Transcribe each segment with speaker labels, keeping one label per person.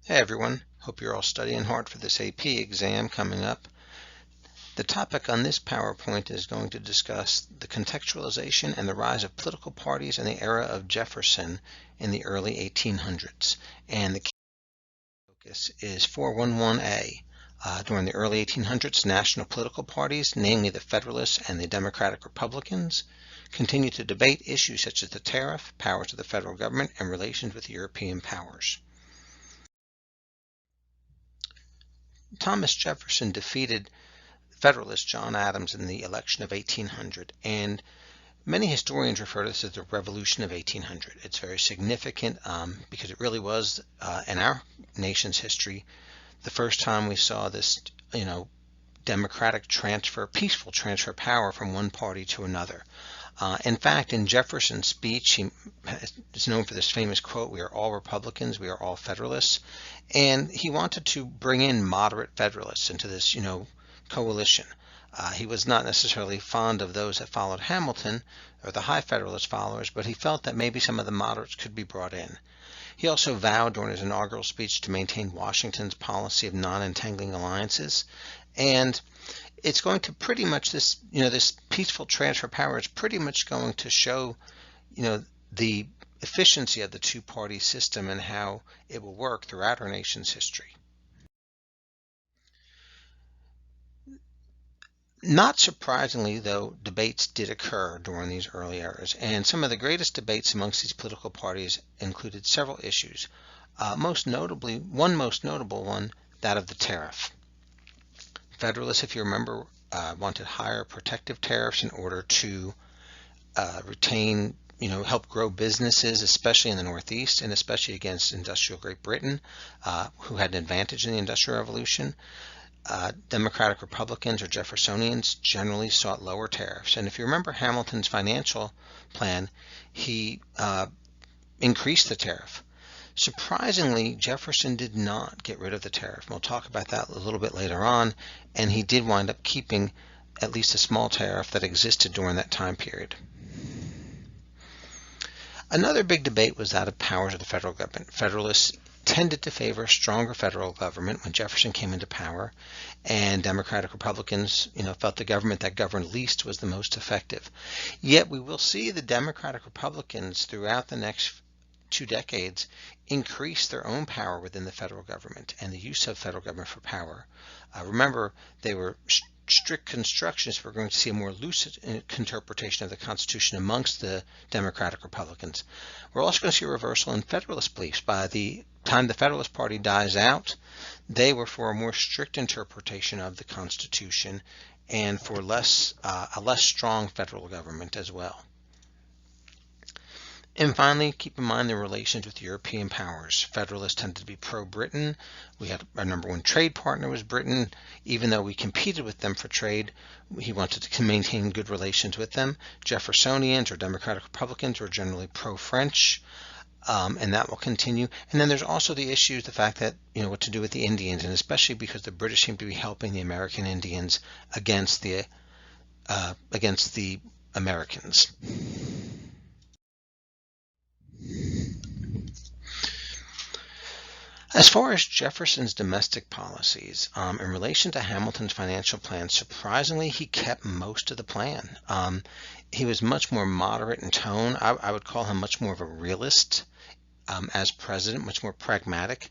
Speaker 1: Hey everyone, hope you're all studying hard for this AP exam coming up. The topic on this PowerPoint is going to discuss the contextualization and the rise of political parties in the era of Jefferson in the early 1800s. And the key focus is 411A. During the early 1800s, national political parties, namely the Federalists and the Democratic Republicans, continued to debate issues such as the tariff, powers of the federal government, and relations with European powers. Thomas Jefferson defeated Federalist John Adams in the election of 1800, and many historians refer to this as the Revolution of 1800. It's very significant because it really was, in our nation's history, the first time we saw this, democratic transfer, peaceful transfer of power from one party to another. In fact, in Jefferson's speech, he is known for this famous quote, "We are all Republicans, we are all Federalists," and he wanted to bring in moderate Federalists into this, coalition. He was not necessarily fond of those that followed Hamilton or the high Federalist followers, but he felt that maybe some of the moderates could be brought in. He also vowed during his inaugural speech to maintain Washington's policy of non-entangling alliances, and it's going to pretty much this peaceful transfer of power is pretty much going to show, the efficiency of the two-party system and how it will work throughout our nation's history. Not surprisingly, though, debates did occur during these early eras, and some of the greatest debates amongst these political parties included several issues. Most notable one, that of the tariff. Federalists, if you remember, wanted higher protective tariffs in order to help grow businesses, especially in the Northeast, and especially against industrial Great Britain, who had an advantage in the Industrial Revolution. Democratic Republicans or Jeffersonians generally sought lower tariffs. And if you remember Hamilton's financial plan, he increased the tariff. Surprisingly, Jefferson did not get rid of the tariff. And we'll talk about that a little bit later on. And he did wind up keeping at least a small tariff that existed during that time period. Another big debate was that of powers of the federal government. Federalists tended to favor a stronger federal government when Jefferson came into power, and Democratic Republicans, felt the government that governed least was the most effective. Yet we will see the Democratic Republicans throughout the next 2 decades increase their own power within the federal government and the use of federal government for power. Remember, they were strict constructionists. We're going to see a more loose interpretation of the Constitution amongst the Democratic Republicans. We're also going to see a reversal in Federalist beliefs. By the time the Federalist Party dies out, they were for a more strict interpretation of the Constitution and for a less strong federal government as well. And finally, keep in mind the relations with European powers. Federalists tended to be pro-Britain. We had our number one trade partner was Britain. Even though we competed with them for trade, he wanted to maintain good relations with them. Jeffersonians or Democratic Republicans were generally pro-French, and that will continue. And then there's also the issue, the fact that, what to do with the Indians, and especially because the British seem to be helping the American Indians against the Americans. As far as Jefferson's domestic policies, in relation to Hamilton's financial plan, surprisingly, he kept most of the plan. He was much more moderate in tone. I would call him much more of a realist as president, much more pragmatic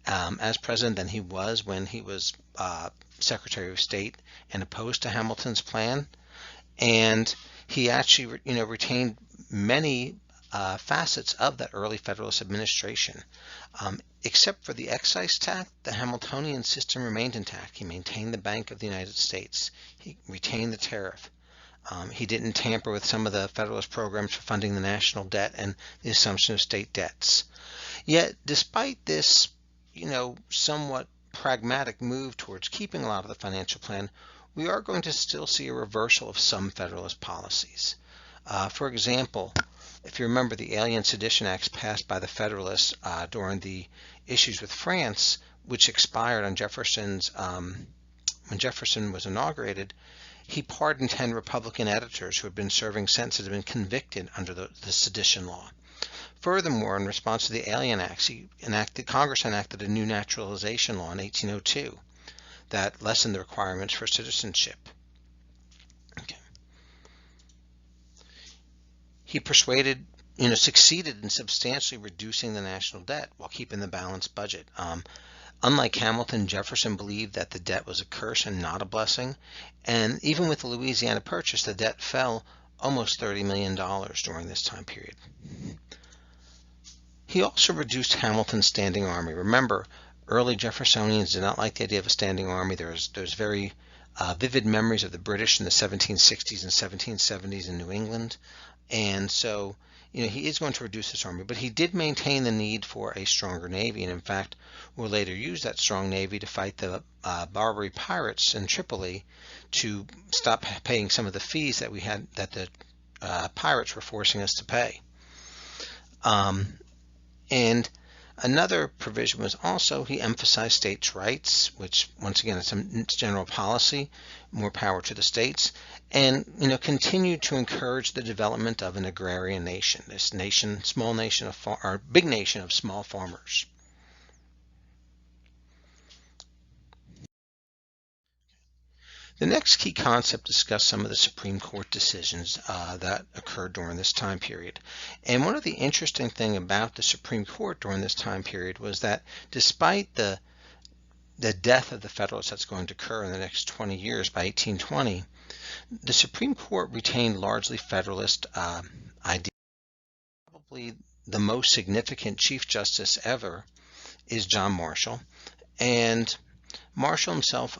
Speaker 1: as president than he was when he was Secretary of State and opposed to Hamilton's plan. And he actually, retained many facets of that early Federalist administration. Except for the excise tax, the Hamiltonian system remained intact. He maintained the Bank of the United States. He retained the tariff. He didn't tamper with some of the Federalist programs for funding the national debt and the assumption of state debts. Yet, despite this, somewhat pragmatic move towards keeping a lot of the financial plan, we are going to still see a reversal of some Federalist policies. For example, if you remember the Alien Sedition Acts passed by the Federalists during the issues with France, which expired on when Jefferson was inaugurated, he pardoned 10 Republican editors who had been serving sentences and been convicted under the sedition law. Furthermore, in response to the Alien Acts, Congress enacted a new naturalization law in 1802 that lessened the requirements for citizenship. Okay. He succeeded in substantially reducing the national debt while keeping the balanced budget. Unlike Hamilton, Jefferson believed that the debt was a curse and not a blessing, and even with the Louisiana Purchase, the debt fell almost $30 million during this time period. He also reduced Hamilton's standing army. Remember, early Jeffersonians did not like the idea of a standing army. There's very vivid memories of the British in the 1760s and 1770s in New England, and so he is going to reduce this army, but he did maintain the need for a stronger navy, and in fact will later use that strong navy to fight the Barbary pirates in Tripoli to stop paying some of the fees that the pirates were forcing us to pay. And another provision was also he emphasized states' rights, which once again is some general policy, more power to the states, and continued to encourage the development of an agrarian nation. This nation, big nation of small farmers. The next key concept discussed some of the Supreme Court decisions that occurred during this time period. And one of the interesting things about the Supreme Court during this time period was that despite the death of the Federalists that's going to occur in the next 20 years by 1820, the Supreme Court retained largely Federalist ideas. Probably the most significant Chief Justice ever is John Marshall, and Marshall himself,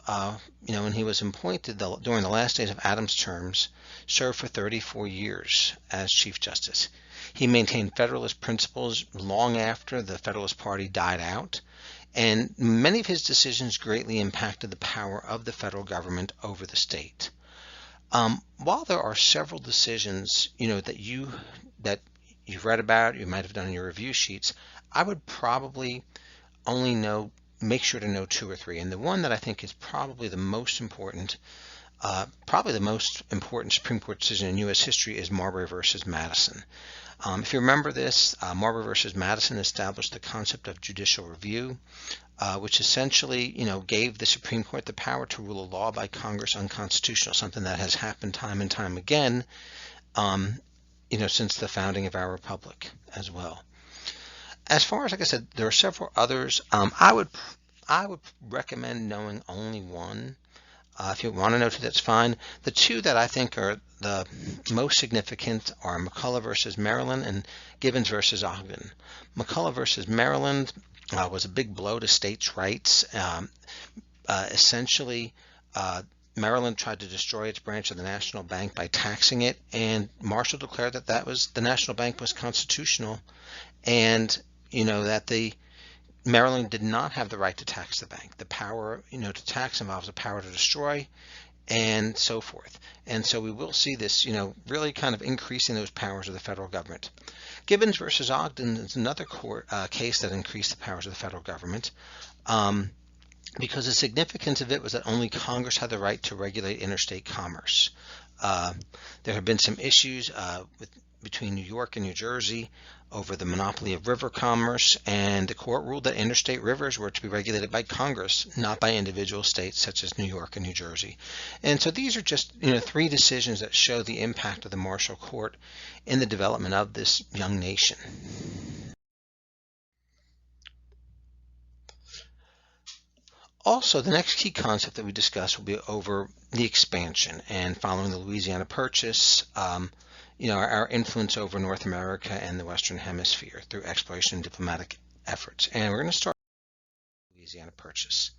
Speaker 1: when he was appointed during the last days of Adams' terms, served for 34 years as Chief Justice. He maintained Federalist principles long after the Federalist Party died out, and many of his decisions greatly impacted the power of the federal government over the state. While there are several decisions, that you've read about, you might have done in your review sheets, I would probably only make sure to know 2 or 3. And the one that I think is probably the most important Supreme Court decision in U.S. history is Marbury versus Madison. If you remember this, Marbury versus Madison established the concept of judicial review, which essentially, gave the Supreme Court the power to rule a law by Congress unconstitutional, something that has happened time and time again, since the founding of our republic as well. As far as, like I said, there are several others. I would recommend knowing only one. If you want to know 2, that's fine. The 2 that I think are the most significant are McCulloch versus Maryland and Gibbons versus Ogden. McCulloch versus Maryland was a big blow to states' rights. Essentially, Maryland tried to destroy its branch of the National Bank by taxing it, and Marshall declared that the National Bank was constitutional, and that Maryland did not have the right to tax the bank. The power, to tax involves the power to destroy, and so forth. And so we will see this, really kind of increasing those powers of the federal government. Gibbons versus Ogden is another case that increased the powers of the federal government, because the significance of it was that only Congress had the right to regulate interstate commerce. There have been some issues between New York and New Jersey over the monopoly of river commerce, and the court ruled that interstate rivers were to be regulated by Congress, not by individual states such as New York and New Jersey. And so these are just 3 decisions that show the impact of the Marshall Court in the development of this young nation. Also, the next key concept that we discuss will be over the expansion and following the Louisiana Purchase, our influence over North America and the Western Hemisphere through exploration and diplomatic efforts. And we're going to start with the Louisiana Purchase.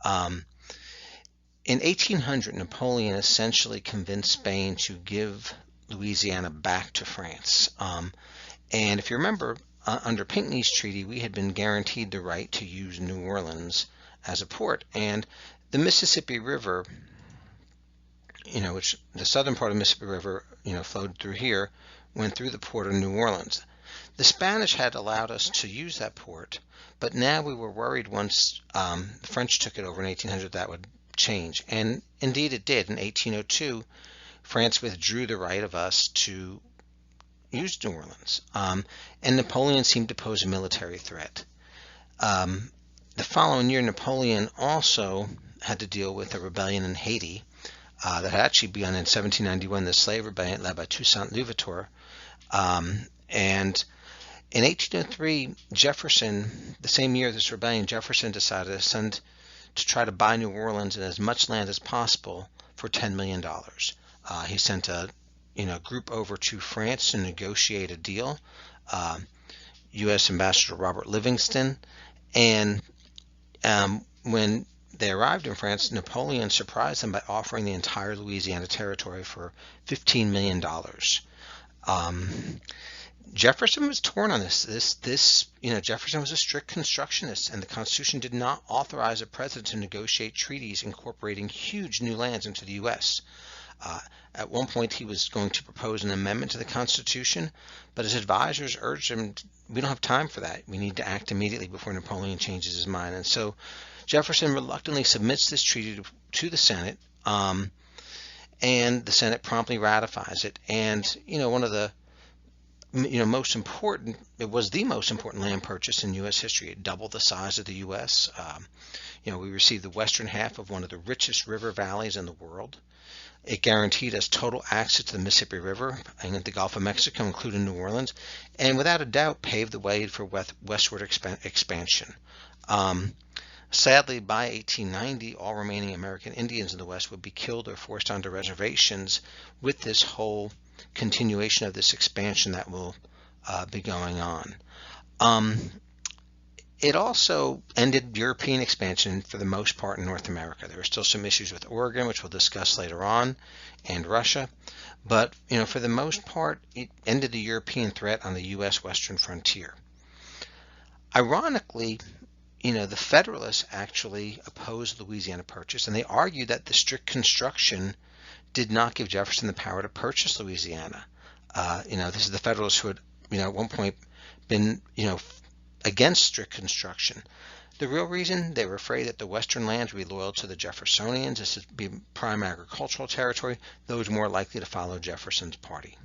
Speaker 1: In 1800, Napoleon essentially convinced Spain to give Louisiana back to France. And if you remember, under Pinckney's treaty, we had been guaranteed the right to use New Orleans as a port, and the Mississippi River, which the southern part of the Mississippi River, flowed through here, went through the port of New Orleans. The Spanish had allowed us to use that port, but now we were worried once the French took it over in 1800 that would change, and indeed it did. In 1802, France withdrew the right of us to used New Orleans, and Napoleon seemed to pose a military threat. The following year, Napoleon also had to deal with a rebellion in Haiti that had actually begun in 1791, the slave rebellion led by Toussaint Louverture. And in 1803, Jefferson, the same year of this rebellion, Jefferson decided to try to buy New Orleans and as much land as possible for $10 million. He sent a group over to France to negotiate a deal. U.S. Ambassador Robert Livingston, and when they arrived in France, Napoleon surprised them by offering the entire Louisiana territory for $15 million. Jefferson was torn on this. Jefferson was a strict constructionist, and the Constitution did not authorize a president to negotiate treaties incorporating huge new lands into the U.S. At one point, he was going to propose an amendment to the Constitution, but his advisors urged him, "We don't have time for that. We need to act immediately before Napoleon changes his mind." And so Jefferson reluctantly submits this treaty to the Senate, and the Senate promptly ratifies it. And one of the most important, it was the most important land purchase in U.S. history. It doubled the size of the U.S. We received the western half of one of the richest river valleys in the world. It guaranteed us total access to the Mississippi River and the Gulf of Mexico, including New Orleans, and without a doubt paved the way for westward expansion. Sadly, by 1890, all remaining American Indians in the West would be killed or forced onto reservations with this whole continuation of this expansion that will be going on. It also ended European expansion for the most part in North America. There were still some issues with Oregon, which we'll discuss later on, and Russia. But, for the most part, it ended the European threat on the U.S. western frontier. Ironically, the Federalists actually opposed the Louisiana Purchase, and they argued that the strict construction did not give Jefferson the power to purchase Louisiana. This is the Federalists who had, at one point been, against strict construction. The real reason, they were afraid that the western lands would be loyal to the Jeffersonians. This would be prime agricultural territory, those more likely to follow Jefferson's party.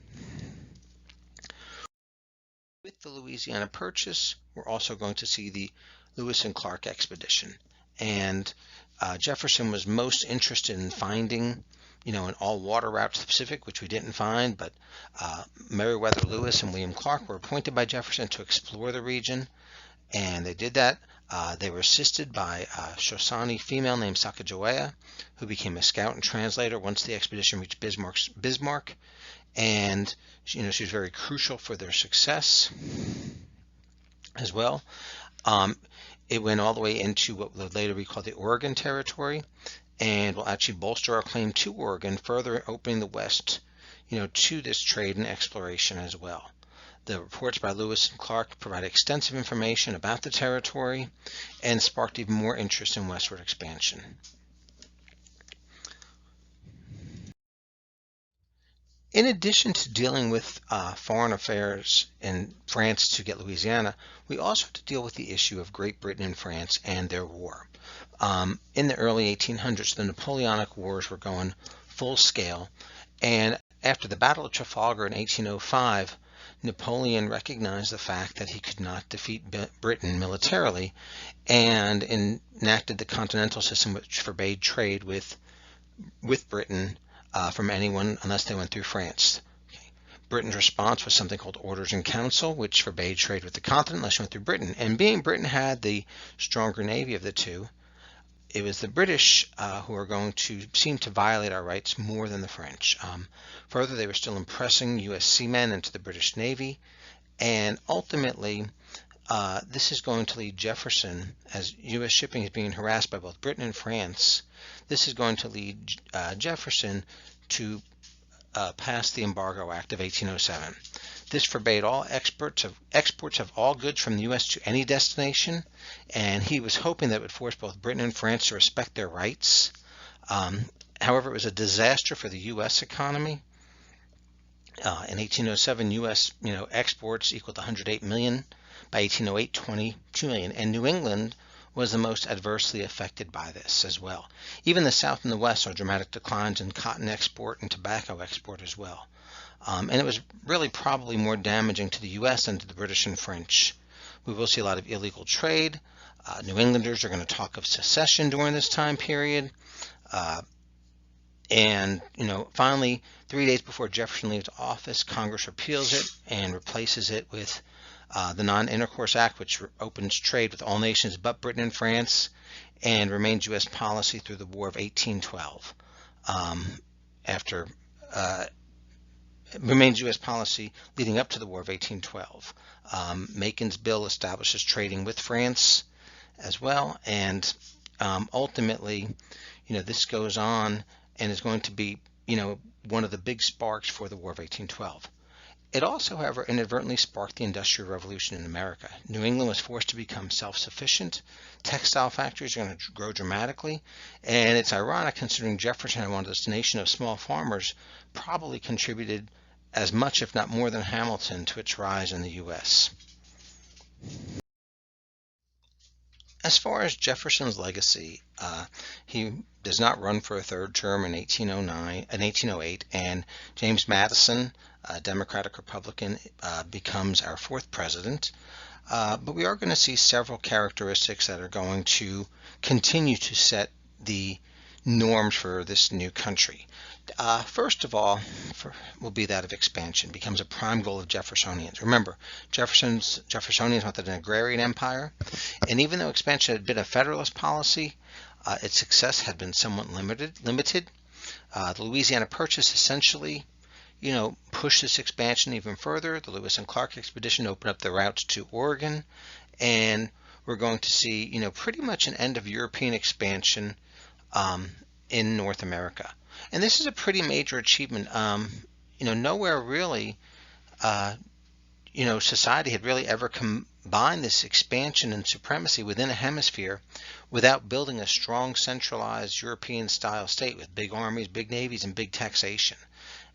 Speaker 1: With the Louisiana Purchase, we're also going to see the Lewis and Clark expedition. And Jefferson was most interested in finding, an all-water route to the Pacific, which we didn't find, but Meriwether Lewis and William Clark were appointed by Jefferson to explore the region, and they did that. They were assisted by a Shoshone female named Sacagawea, who became a scout and translator once the expedition reached Bismarck, and she was very crucial for their success as well. It went all the way into what would later be called the Oregon Territory, and will actually bolster our claim to Oregon, further opening the West, to this trade and exploration as well. The reports by Lewis and Clark provide extensive information about the territory and sparked even more interest in westward expansion. In addition to dealing with foreign affairs in France to get Louisiana, we also have to deal with the issue of Great Britain and France and their war. In the early 1800s, the Napoleonic Wars were going full scale, and after the Battle of Trafalgar in 1805, Napoleon recognized the fact that he could not defeat Britain militarily and enacted the Continental System, which forbade trade with Britain from anyone unless they went through France. Britain's response was something called Orders in Council, which forbade trade with the continent unless you went through Britain. And being Britain had the stronger navy of the two, it was the British who were going to seem to violate our rights more than the French. Further, they were still impressing U.S. seamen into the British Navy, and ultimately, this is going to lead Jefferson, as U.S. shipping is being harassed by both Britain and France, this is going to lead Jefferson to pass the Embargo Act of 1807. This forbade all exports of all goods from the U.S. to any destination, and he was hoping that it would force both Britain and France to respect their rights. However, it was a disaster for the U.S. economy. In 1807, U.S. exports equaled 108 million. By 1808, 22 million, and New England was the most adversely affected by this as well. Even the South and the West saw dramatic declines in cotton export and tobacco export as well. And it was really probably more damaging to the U.S. than to the British and French. We will see a lot of illegal trade. New Englanders are going to talk of secession during this time period. Uh, and, finally, 3 days before Jefferson leaves office, Congress repeals it and replaces it with the Non-Intercourse Act, which opens trade with all nations but Britain and France, and remains U.S. policy through the War of 1812. After remains U.S. policy leading up to the War of 1812. Macon's bill establishes trading with France as well, and ultimately, this goes on and is going to be, one of the big sparks for the War of 1812. It also, however, inadvertently sparked the Industrial Revolution in America. New England was forced to become self-sufficient. Textile factories are going to grow dramatically, and it's ironic considering Jefferson had wanted this nation of small farmers probably contributed as much, if not more than Hamilton, to its rise in the U.S. As far as Jefferson's legacy, he does not run for a third term in 1808, and James Madison, a Democratic Republican, becomes our fourth president. But we are going to see several characteristics that are going to continue to set the norms for this new country. First of all, will be that of expansion. Becomes a prime goal of Jeffersonians. Remember, Jeffersonians wanted an agrarian empire, and even though expansion had been a Federalist policy, its success had been somewhat limited. The Louisiana Purchase essentially, pushed this expansion even further. The Lewis and Clark expedition opened up the routes to Oregon, and we're going to see, pretty much an end of European expansion in North America. And this is a pretty major achievement. Nowhere really, society had really ever combined this expansion and supremacy within a hemisphere without building a strong centralized European-style state with big armies, big navies, and big taxation.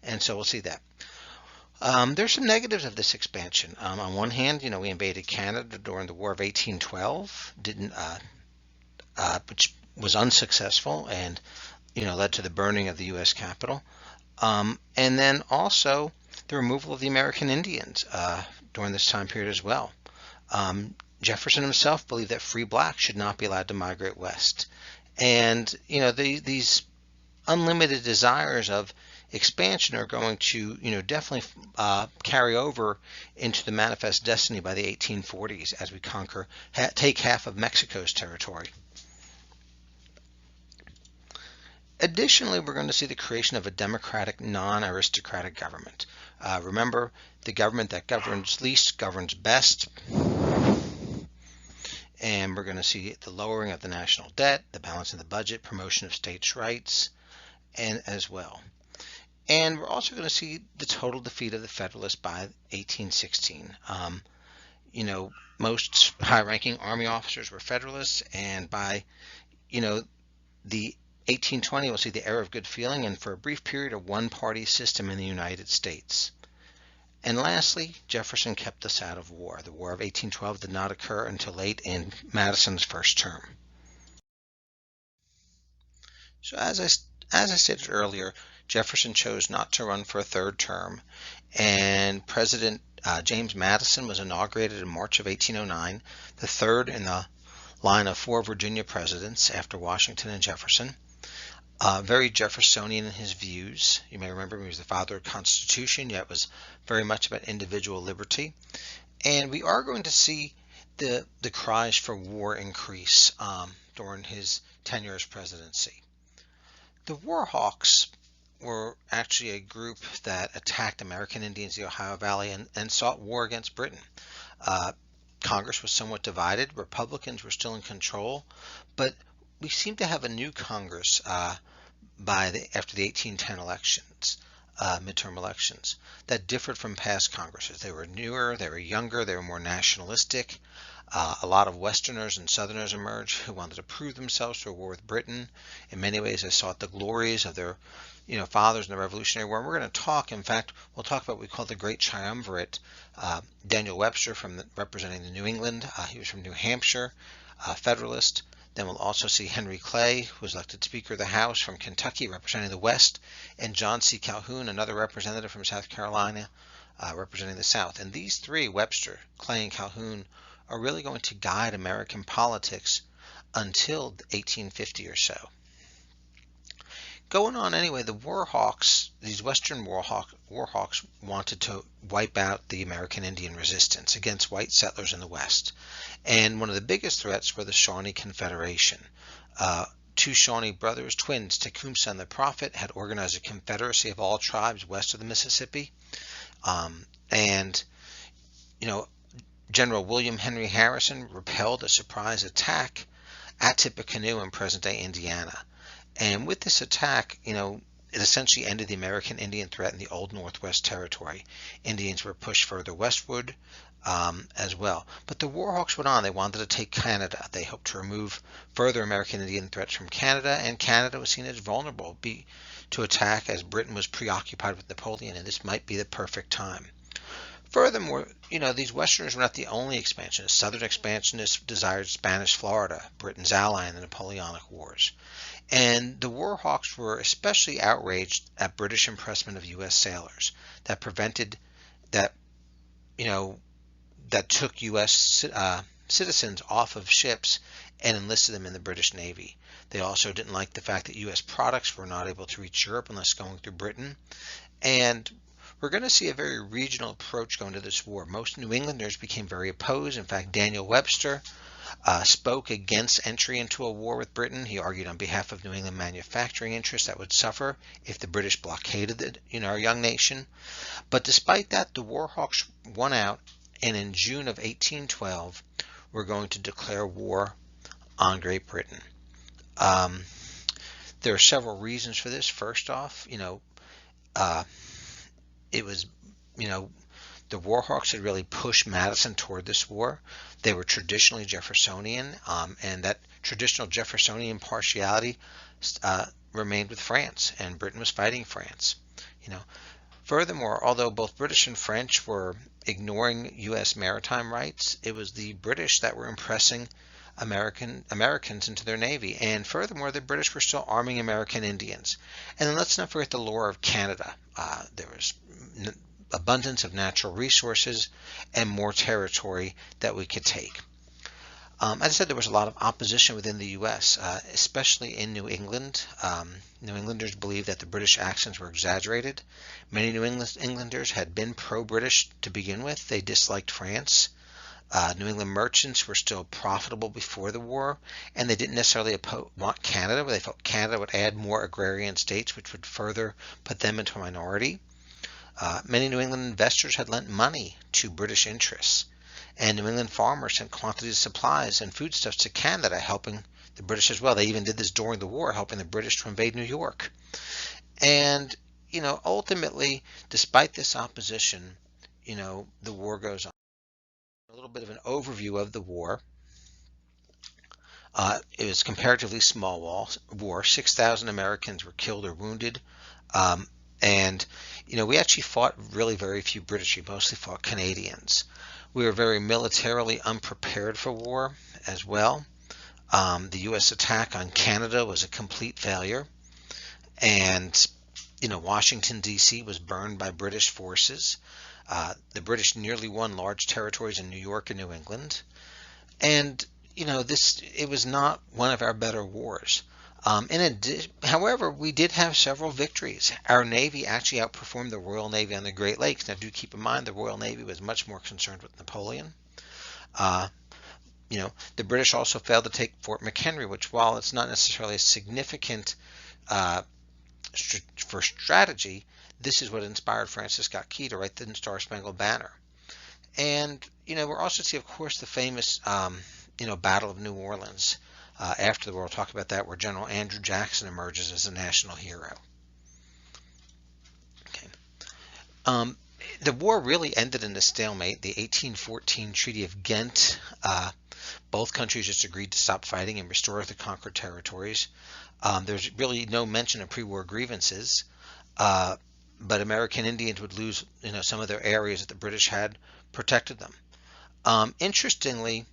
Speaker 1: And so we'll see that. There's some negatives of this expansion. On one hand, we invaded Canada during the War of 1812, which was unsuccessful and led to the burning of the U.S. Capitol. And then also the removal of the American Indians during this time period as well. Jefferson himself believed that free blacks should not be allowed to migrate west. And, these unlimited desires of expansion are going to, definitely carry over into the manifest destiny by the 1840s as we take half of Mexico's territory. Additionally, we're going to see the creation of a democratic, non-aristocratic government. Remember, the government that governs least governs best. And we're going to see the lowering of the national debt, the balance of the budget, promotion of states' rights, and as well. And we're also going to see the total defeat of the Federalists by 1816. Most high-ranking Army officers were Federalists, and by, the 1820, we'll see the era of good feeling, and for a brief period, a one-party system in the United States. And lastly, Jefferson kept us out of war. The War of 1812 did not occur until late in Madison's first term. So as I stated earlier, Jefferson chose not to run for a third term, and President James Madison was inaugurated in March of 1809, the third in the line of 4 Virginia presidents after Washington and Jefferson. Very Jeffersonian in his views. You may remember he was the father of the Constitution, yet was very much about individual liberty. And we are going to see the cries for war increase during his tenure as presidency. The War Hawks were actually a group that attacked American Indians in the Ohio Valley and sought war against Britain. Congress was somewhat divided. Republicans were still in control, but we seem to have a new Congress after the 1810 elections, midterm elections, that differed from past Congresses. They were newer, they were younger, they were more nationalistic. A lot of Westerners and Southerners emerged who wanted to prove themselves through a war with Britain. In many ways, they sought the glories of their fathers in the Revolutionary War. And we're going to talk, in fact, we'll talk about what we call the Great Triumvirate. Daniel Webster representing the New England. He was from New Hampshire, Federalist. Then we'll also see Henry Clay, who was elected Speaker of the House from Kentucky, representing the West, and John C. Calhoun, another representative from South Carolina, representing the South. And these three, Webster, Clay, and Calhoun, are really going to guide American politics until 1850 or so. Going on anyway, the Warhawks, these Western Warhawks wanted to wipe out the American Indian resistance against white settlers in the West. And one of the biggest threats were the Shawnee Confederation. Two Shawnee brothers, twins, Tecumseh and the Prophet, had organized a confederacy of all tribes west of the Mississippi. And General William Henry Harrison repelled a surprise attack at Tippecanoe in present-day Indiana. And with this attack, it essentially ended the American Indian threat in the Old Northwest Territory. Indians were pushed further westward as well. But the Warhawks went on. They wanted to take Canada. They hoped to remove further American Indian threats from Canada, and Canada was seen as vulnerable to attack as Britain was preoccupied with Napoleon, and this might be the perfect time. Furthermore, these Westerners were not the only expansionists. Southern expansionists desired Spanish Florida, Britain's ally in the Napoleonic Wars. And the Warhawks were especially outraged at British impressment of U.S. sailors that took U.S. Citizens off of ships and enlisted them in the British Navy. They also didn't like the fact that U.S. products were not able to reach Europe unless going through Britain. And we're going to see a very regional approach going to this war. Most New Englanders became very opposed. In fact, Daniel Webster spoke against entry into a war with Britain. He argued on behalf of New England manufacturing interests that would suffer if the British blockaded our young nation. But despite that, the Warhawks won out, and in June of 1812, we're going to declare war on Great Britain. There are several reasons for this. First off, it was, the Warhawks had really pushed Madison toward this war. They were traditionally Jeffersonian, and that traditional Jeffersonian partiality remained with France, and Britain was fighting France. Furthermore, although both British and French were ignoring U.S. maritime rights, it was the British that were impressing Americans into their navy. And furthermore, the British were still arming American Indians. And then let's not forget the lure of Canada. There was abundance of natural resources and more territory that we could take. As I said, there was a lot of opposition within the U.S., especially in New England. New Englanders believed that the British actions were exaggerated. Many New Englanders had been pro-British to begin with. They disliked France. New England merchants were still profitable before the war, and they didn't necessarily want Canada, but they felt Canada would add more agrarian states, which would further put them into a minority. Many New England investors had lent money to British interests, and New England farmers sent quantities of supplies and foodstuffs to Canada, helping the British as well. They even did this during the war, helping the British to invade New York. And, ultimately, despite this opposition, the war goes on. A little bit of an overview of the war. It was a comparatively small war. 6,000 Americans were killed or wounded. And we actually fought really very few British. We mostly fought Canadians. We were very militarily unprepared for war as well. The U.S. attack on Canada was a complete failure. And, Washington, D.C. was burned by British forces. The British nearly won large territories in New York and New England. And, it was not one of our better wars. However, we did have several victories. Our Navy actually outperformed the Royal Navy on the Great Lakes. Now, do keep in mind the Royal Navy was much more concerned with Napoleon. The British also failed to take Fort McHenry, which, while it's not necessarily significant for strategy, this is what inspired Francis Scott Key to write the Star-Spangled Banner. And, we're also see, of course, the famous, Battle of New Orleans. After the war, we'll talk about that, where General Andrew Jackson emerges as a national hero. Okay. The war really ended in a stalemate. The 1814 Treaty of Ghent, both countries just agreed to stop fighting and restore the conquered territories. There's really no mention of pre-war grievances, but American Indians would lose, some of their areas that the British had protected them. Interestingly,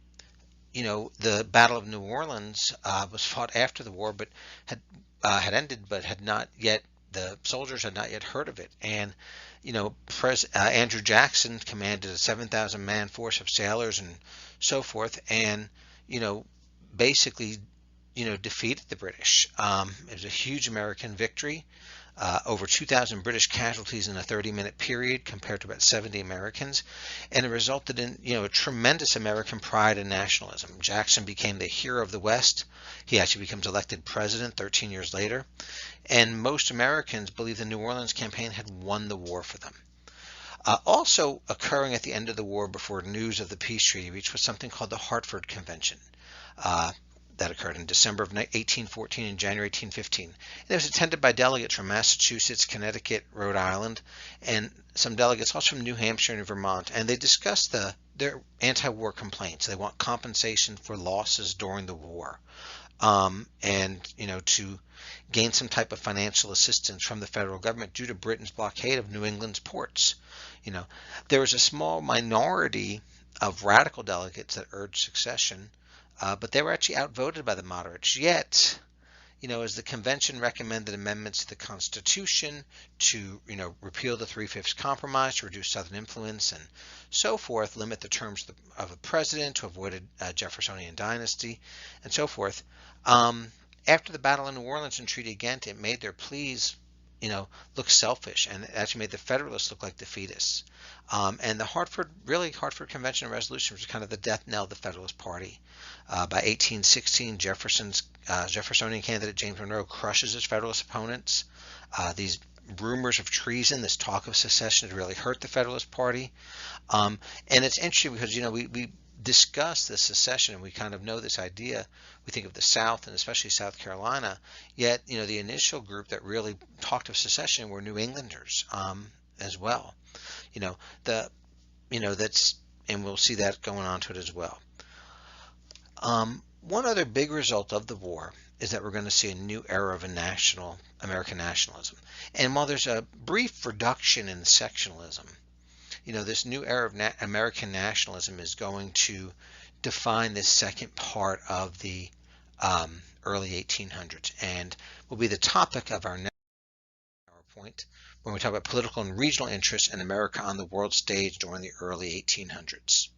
Speaker 1: the Battle of New Orleans was fought after the war, but had had ended, but had not yet the soldiers had not yet heard of it. And Andrew Jackson commanded a 7,000 man force of sailors and so forth, and you know, basically defeated the British. It was a huge American victory. Over 2,000 British casualties in a 30-minute period compared to about 70 Americans, and it resulted in a tremendous American pride and nationalism. Jackson became the hero of the West. He actually becomes elected president 13 years later, and most Americans believe the New Orleans campaign had won the war for them. Also occurring at the end of the war before news of the peace treaty reached was something called the Hartford Convention. That occurred in December of 1814 and January 1815. And it was attended by delegates from Massachusetts, Connecticut, Rhode Island, and some delegates also from New Hampshire and Vermont. And they discussed their anti-war complaints. They want compensation for losses during the war, and to gain some type of financial assistance from the federal government due to Britain's blockade of New England's ports. There was a small minority of radical delegates that urged secession. But they were actually outvoted by the moderates. Yet, as the convention recommended amendments to the Constitution to, repeal the Three-Fifths Compromise, to reduce Southern influence, and so forth, limit the terms of the president, to avoid a Jeffersonian dynasty, and so forth. After the Battle of New Orleans and Treaty of Ghent, it made their pleas look selfish, and it actually made the Federalists look like defeatists. And the Hartford Convention and Resolution was kind of the death knell of the Federalist Party. By 1816, Jeffersonian candidate James Monroe crushes his Federalist opponents. These rumors of treason, this talk of secession, had really hurt the Federalist Party. And it's interesting because we discuss the secession and we kind of know this idea. We think of the South and especially South Carolina. Yet the initial group that really talked of secession were New Englanders as well. That's, and we'll see that going on to it as well. One other big result of the war is that we're going to see a new era of American nationalism. And while there's a brief reduction in sectionalism, this new era of American nationalism is going to define this second part of the early 1800s and will be the topic of our next PowerPoint when we talk about political and regional interests in America on the world stage during the early 1800s.